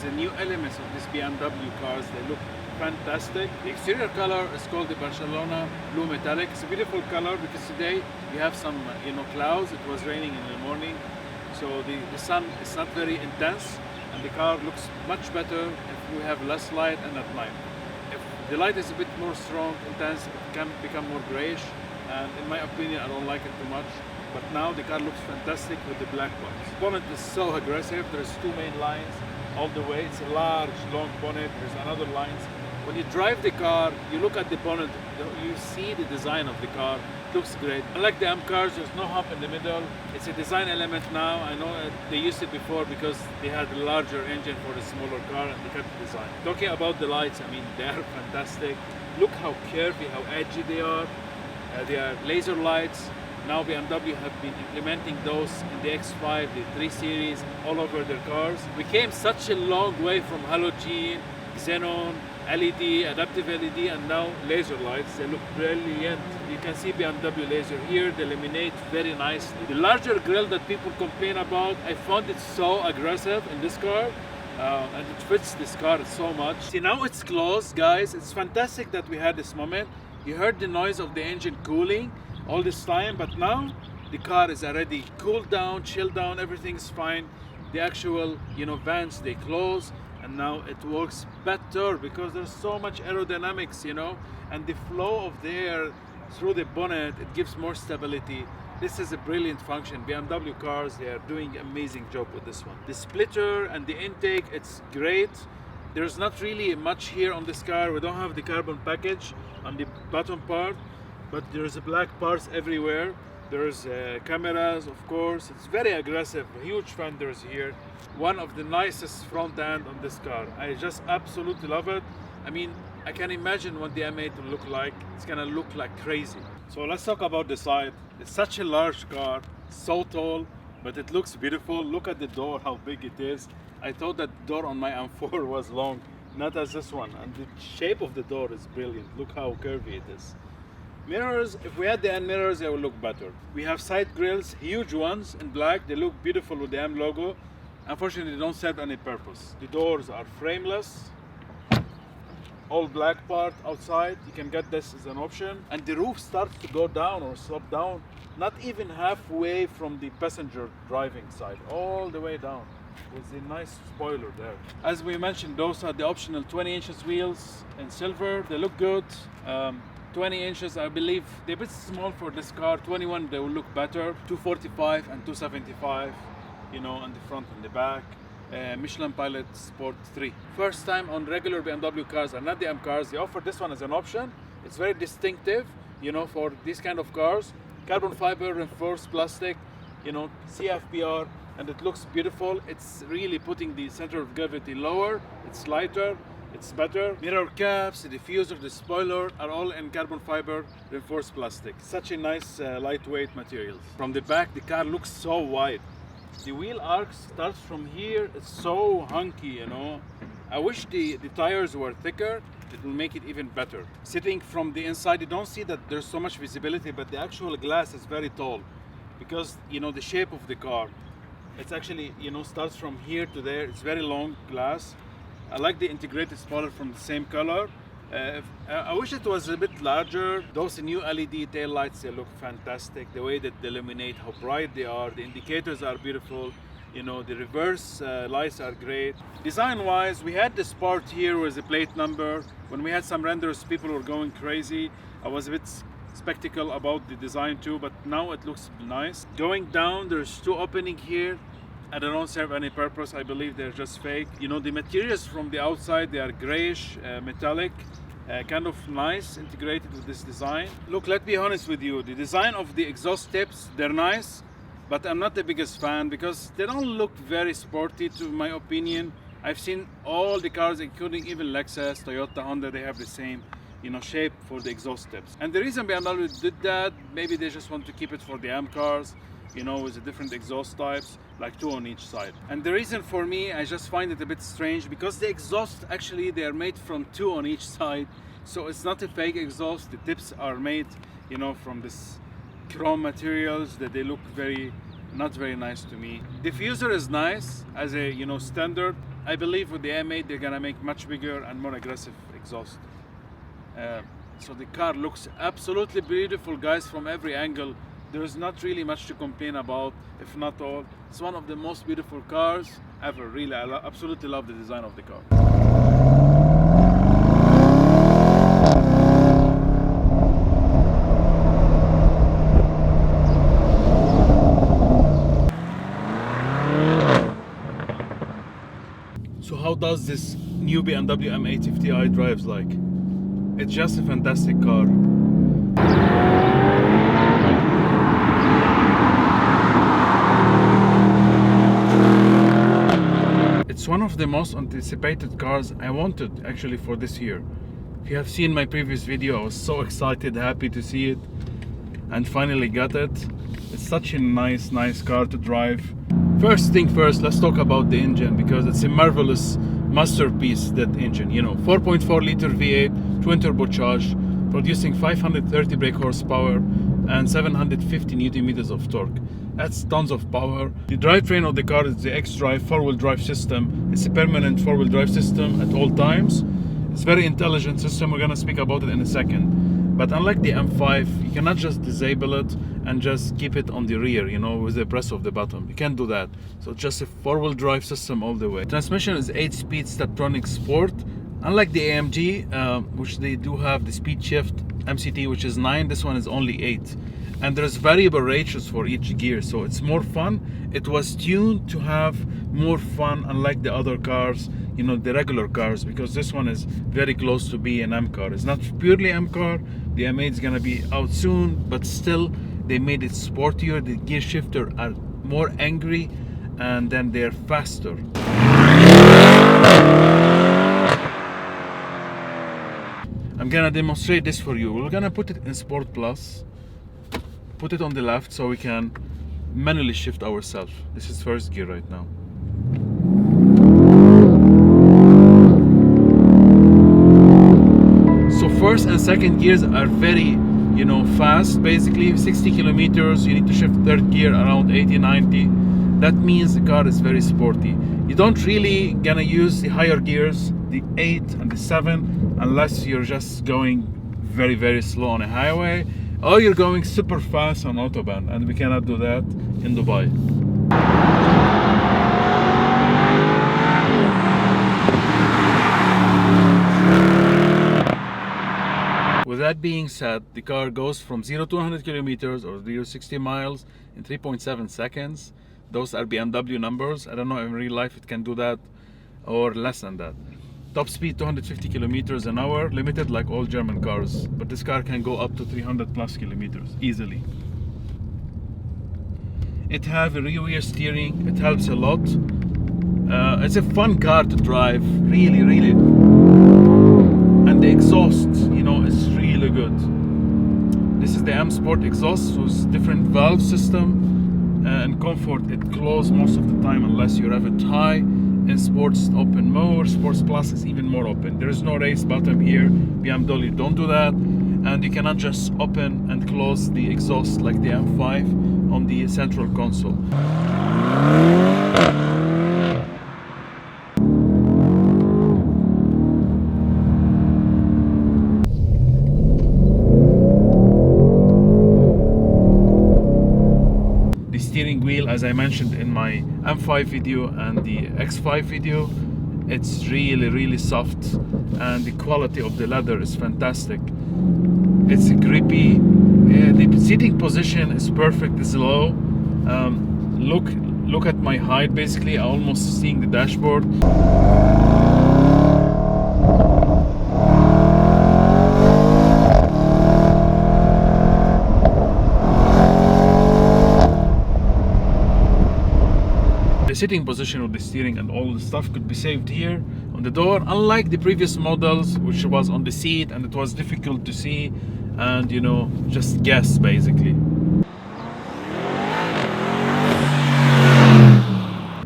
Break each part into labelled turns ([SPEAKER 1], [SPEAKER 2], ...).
[SPEAKER 1] is the new elements of these BMW cars. They look fantastic. The exterior color is called the Barcelona Blue Metallic. It's a beautiful color because today we have some clouds. It was raining in the morning, so the sun is not very intense, and the car looks much better if we have less light and at night. If the light is a bit more strong, intense, it can become more grayish, and in my opinion I don't like it too much. But now the car looks fantastic with the black ones. The bonnet is so aggressive. There's two main lines all the way. It's a large, long bonnet. There's another lines. When you drive the car, you look at the bonnet, you see the design of the car. It looks great. Unlike the M cars, there's no hump in the middle. It's a design element now. I know they used it before because they had a larger engine for a smaller car and they kept the design. Talking about the lights, I mean, they are fantastic. Look how curvy, how edgy they are. They are laser lights. Now BMW have been implementing those in the X5, the 3 Series, all over their cars. We came such a long way from halogen, xenon, LED, adaptive LED, and now laser lights. They look brilliant. You can see BMW laser here. They illuminate very nicely. The larger grille that people complain about, I found it so aggressive in this car. And it fits this car so much. See, now it's closed, guys. It's fantastic that we had this moment. You heard the noise of the engine cooling all this time, but now the car is already cooled down, chilled down, everything's fine. The actual vents, they close, and now it works better because there's so much aerodynamics, and the flow of the air through the bonnet, it gives more stability. This is a brilliant function. BMW cars, they are doing an amazing job with this one. The splitter and the intake, it's great. There's not really much here on this car. We don't have the carbon package on the bottom part, but there's black parts everywhere. There's cameras, of course. It's very aggressive, huge fenders here. One of the nicest front end on this car. I just absolutely love it. I mean, I can imagine what the M8 will look like. It's gonna look like crazy. So let's talk about the side. It's such a large car, so tall, but it looks beautiful. Look at the door, how big it is. I thought that the door on my M4 was long, not as this one. And the shape of the door is brilliant. Look how curvy it is. Mirrors, if we had the M mirrors, they would look better. We have side grills, huge ones in black. They look beautiful with the M logo. Unfortunately, they don't serve any purpose. The doors are frameless. All black part outside. You can get this as an option. And the roof starts to go down or slope down, not even halfway from the passenger driving side, all the way down. With a nice spoiler there. As we mentioned, those are the optional 20 inches wheels in silver. They look good. 20 inches, I believe they're a bit small for this car. 21, they will look better. 245 and 275, on the front and the back. Michelin Pilot Sport 3. First time on regular BMW cars and not the M cars, they offer this one as an option. It's very distinctive, for these kind of cars. Carbon fiber reinforced plastic, CFPR, and it looks beautiful. It's really putting the center of gravity lower. It's lighter. It's better. Mirror caps, the diffuser, the spoiler are all in carbon fiber reinforced plastic. Such a nice lightweight material. From the back, the car looks so wide. The wheel arch starts from here. It's so hunky, I wish the tires were thicker. It will make it even better. Sitting from the inside, you don't see that there's so much visibility, but the actual glass is very tall because, the shape of the car. It's actually, starts from here to there. It's very long glass. I like the integrated spoiler from the same color. I wish it was a bit larger. Those new LED tail lights, they look fantastic. The way that they illuminate, how bright they are. The indicators are beautiful. The reverse lights are great. Design-wise, we had this part here with the plate number. When we had some renders, people were going crazy. I was a bit skeptical about the design too, but now it looks nice. Going down, there's two openings here. And they don't serve any purpose. I believe they're just fake. The materials from the outside, they are grayish, metallic, kind of nice, integrated with this design. Look, let's be honest with you. The design of the exhaust tips, they're nice, but I'm not the biggest fan because they don't look very sporty to my opinion. I've seen all the cars, including even Lexus, Toyota, Honda, they have the same shape for the exhaust tips. And the reason BMW did that, maybe they just want to keep it for the M cars, with the different exhaust types, like 2 on each side. And the reason for me, I just find it a bit strange because the exhaust, actually, they are made from 2 on each side. So it's not a fake exhaust. The tips are made, from this chrome materials that they look not very nice to me. Diffuser is nice as a, standard. I believe with the M8 they're gonna make much bigger and more aggressive exhaust. So the car looks absolutely beautiful, guys, from every angle. There is not really much to complain about, if not all. It's one of the most beautiful cars ever, really. I absolutely love the design of the car. So how does this new BMW M850i drives like? It's just a fantastic car. It's one of the most anticipated cars I wanted actually for this year. If you have seen my previous video, I was so excited, happy to see it, and finally got it. It's such a nice car to drive. First thing first, let's talk about the engine, because it's a marvelous masterpiece, that engine. You know, 4.4 liter V8, twin turbocharged, producing 530 brake horsepower and 750 Newton meters of torque. That's tons of power. The drivetrain of the car is the xDrive four-wheel drive system. It's a permanent four-wheel drive system at all times. It's a very intelligent system. We're gonna speak about it in a second. But unlike the M5, you cannot just disable it and just keep it on the rear, you know, with the press of the button. You can't do that. So it's just a four-wheel drive system all the way. Transmission is 8-speed Steptronic Sport. Unlike the AMG, which they do have the speed shift MCT, which is 9, this one is only 8. And there's variable ratios for each gear, so it's more fun. It was tuned to have more fun, unlike the other cars, you know, the regular cars, because this one is very close to be an M car. It's not purely M car. The M8 is gonna be out soon, but still they made it sportier. The gear shifter are more angry, and then they're faster. I'm gonna demonstrate this for you. We're gonna put it in Sport Plus. Put it on the left so we can manually shift ourselves. This is first gear right now. So first and second gears are very, you know, fast. Basically 60 kilometers, you need to shift third gear around 80, 90. That means the car is very sporty. You don't really gonna use the higher gears, the 8 and the 7, unless you're just going very slow on a highway, or you're going super fast on Autobahn, and we cannot do that in Dubai. With that being said, the car goes from 0 to 100 kilometers or 0 to 60 miles in 3.7 seconds. Those are BMW numbers. I don't know in real life it can do that or less than that. Top speed 250 kilometers an hour, limited like all German cars, but this car can go up to 300 plus kilometers easily. It has a rear steering, it helps a lot. It's a fun car to drive, really. And the exhaust, you know, is really good. This is the M Sport exhaust with different valve system and comfort. It closes most of the time unless you have it high. In Sports open more, Sports Plus is even more open. There is no raise button here. BMW don't do that, and you cannot just open and close the exhaust like the M5 on the central console. Steering wheel, as I mentioned in my M5 video and the X5 video, it's really soft, and the quality of the leather is fantastic. It's grippy. The seating position is perfect. It's low. Look at my height. Basically, I'm almost seeing the dashboard. The sitting position of the steering and all the stuff could be saved here on the door, unlike the previous models, which was on the seat and it was difficult to see and, you know, just guess basically.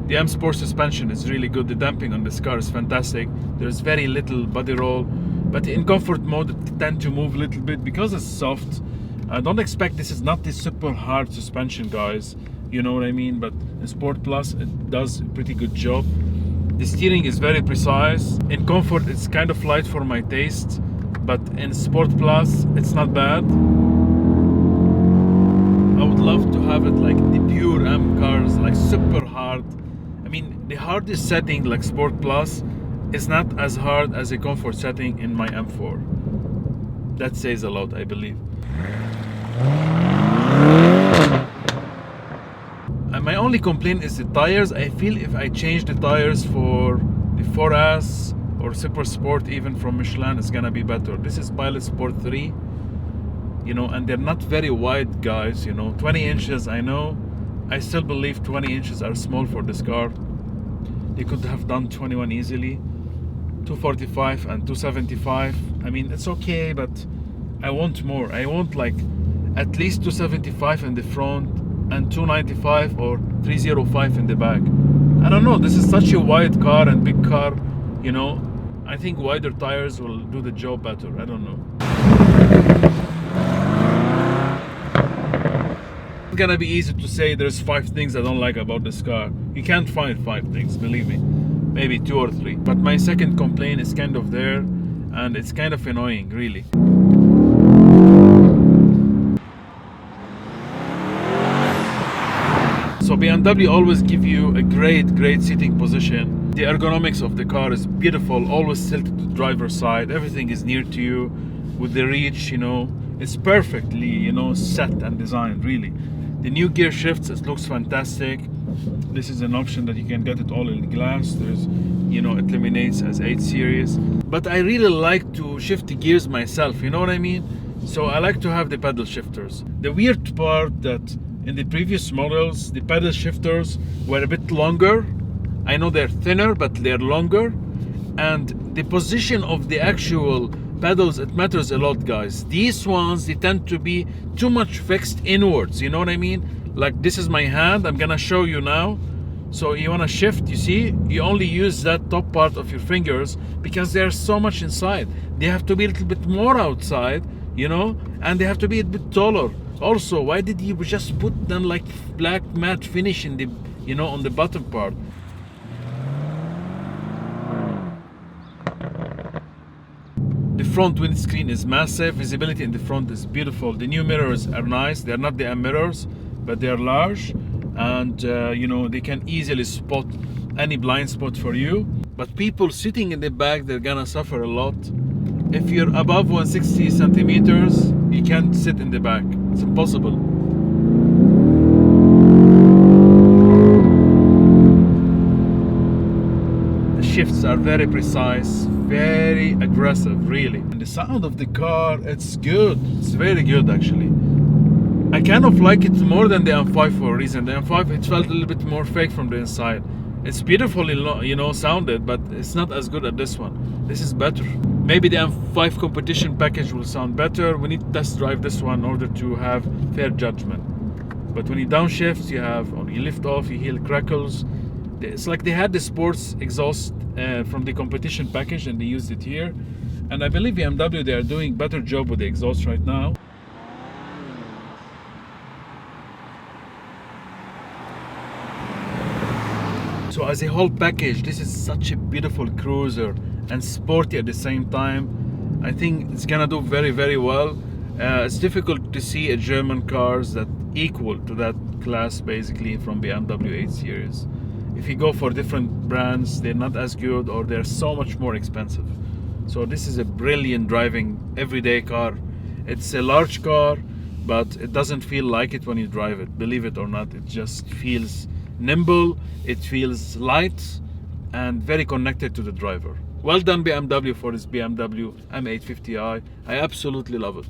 [SPEAKER 1] The M Sport suspension is really good. The damping on this car is fantastic. There's very little body roll, but in comfort mode it tends to move a little bit because it's soft. Don't expect this is not the super hard suspension, guys. You know what I mean? But in Sport Plus, it does a pretty good job. The steering is very precise. In comfort, it's kind of light for my taste, but in Sport Plus, it's not bad. I would love to have it like the pure M cars, like super hard. I mean, the hardest setting like Sport Plus is not as hard as a comfort setting in my M4. That says a lot, I believe. And my only complaint is the tires. I feel if I change the tires for the 4S or Super Sport even from Michelin, it's gonna be better. This is Pilot Sport 3, you know, and they're not very wide, guys, you know. 20 inches, I know. I still believe 20 inches are small for this car. They could have done 21 easily. 245 and 275. I mean, it's okay, but I want more. I want like at least 275 in the front and 295 or 305 in the back. I don't know, this is such a wide car and big car, you know. I think wider tires will do the job better. I don't know. It's gonna be easy to say there's 5 things I don't like about this car. You can't find 5 things, believe me. Maybe 2 or 3. But my second complaint is kind of there, and it's kind of annoying, really. So BMW always give you a great seating position. The ergonomics of the car is beautiful, always tilted to the driver's side. Everything is near to you with the reach, you know. It's perfectly, you know, set and designed, really. The new gear shifts, it looks fantastic. This is an option that you can get it all in glass. There's, you know, it eliminates as 8 series. But I really like to shift the gears myself, you know what I mean? So I like to have the pedal shifters. The weird part that in the previous models, the pedal shifters were a bit longer. I know they're thinner, but they're longer. And the position of the actual pedals, it matters a lot, guys. These ones, they tend to be too much fixed inwards, you know what I mean? Like this is my hand, I'm gonna show you now. So you wanna shift, you see? You only use that top part of your fingers because there's so much inside. They have to be a little bit more outside, you know? And they have to be a bit taller. Also, why did you just put them like black matte finish in the, you know, on the bottom part? The front windscreen is massive. Visibility in the front is beautiful. The new mirrors are nice. They're not the M mirrors, but they're large, and you know, they can easily spot any blind spot for you. But people sitting in the back, they're gonna suffer a lot. If you're above 160 centimeters, you can't sit in the back. It's impossible. The shifts are very precise, very aggressive, really. And the sound of the car, it's good. It's very good, actually. I kind of like it more than the M5 for a reason. The M5, it felt a little bit more fake from the inside. It's beautifully, you know, sounded, but it's not as good as this one. This is better. Maybe the M5 competition package will sound better. We need to test drive this one in order to have fair judgment. But when you downshift, you have, when you lift off, you hear crackles. It's like they had the sports exhaust from the competition package and they used it here. And I believe BMW, they are doing a better job with the exhaust right now. So as a whole package, this is such a beautiful cruiser and sporty at the same time. I think it's gonna do very well. It's difficult to see a German cars that equal to that class basically from BMW 8 Series. If you go for different brands, they're not as good or they're so much more expensive. So this is a brilliant driving everyday car. It's a large car, but it doesn't feel like it when you drive it. Believe it or not, it just feels nimble, it feels light and very connected to the driver. Well done BMW for this BMW M850i. I absolutely love it.